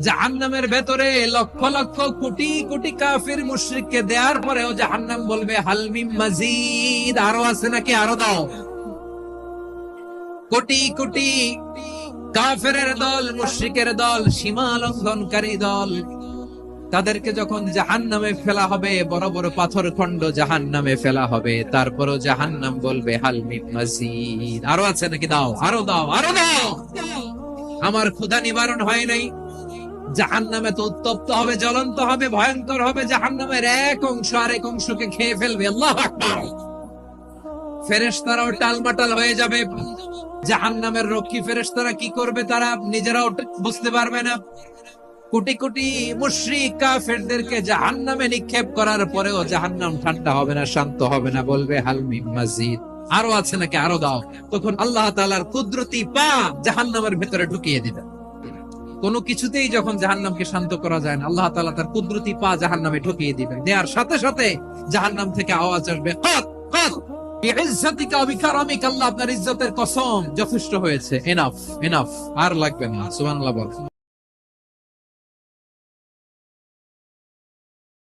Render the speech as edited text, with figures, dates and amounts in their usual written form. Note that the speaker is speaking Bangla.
জাহান্নামের ভেতরে লক্ষ লক্ষ কোটি কোটি কাফির মুশরিককে দেওয়ার পরেও জাহান্নাম বলবে হাল মিন মাজিদ, আরো আছে নাকি, আরো দাও। কোটি কোটি কাফেরের দল, মুশরিকের দল, সীমা লঙ্ঘনকারী দল, তাদেরকে যখন জাহান্নামে ফেলা হবে, বড় বড় পাথর খণ্ড জাহান্নামে ফেলা হবে, তারপরও জাহান্নাম বলবে হাল মিন মাজিদ, আরো আছে নাকি, দাও, আরো দাও, আরো দাও। আমার ক্ষুধা নিবারণ হয় নাই। জাহান্নামে তো উত্তপ্ত হবে, জ্বলন্ত হবে, ভয়ঙ্কর হবে। জাহান্নামের এক অংশ আরেক অংশকে খেয়ে ফেলবে। আল্লাহু আকবার। ফেরেশতারাও টালমাটাল হয়ে যাবে। জাহান্নামের রক্ষী ফেরেশতারা কি করবে তারা নিজেরাও বুঝতে পারবে না। কোটি কোটি মুশরিক কাফেরদেরকে জাহান্নামে নিক্ষেপ করার পরেও জাহান্নাম ঠান্ডা হবে না, শান্ত হবে না, বলবে হাল মিন মাজিদ, আরো আছে নাকি, আরো দাও। তখন আল্লাহ তাআলার কুদরতি পা জাহান্নামের ভিতরে ঢুকিয়ে দিবেন। কোনো কিছুতেই যখন জাহান্নামকে শান্ত করা যায় না, আল্লাহ তাআলা তার কুদরতি পা জাহান্নামে ঢুকিয়ে দিবেন। দেওয়ার সাথে সাথে জাহান্নাম থেকে আওয়াজ আসবে, কত কত বিইজ্জাতিকা ওয়া বিকারামিকা, আল্লাহ আপনার ইজ্জতের কসম, যথেষ্ট হয়েছে, এনাফ এনাফ, আর লাগবে না। সুবহানাল্লাহ বল।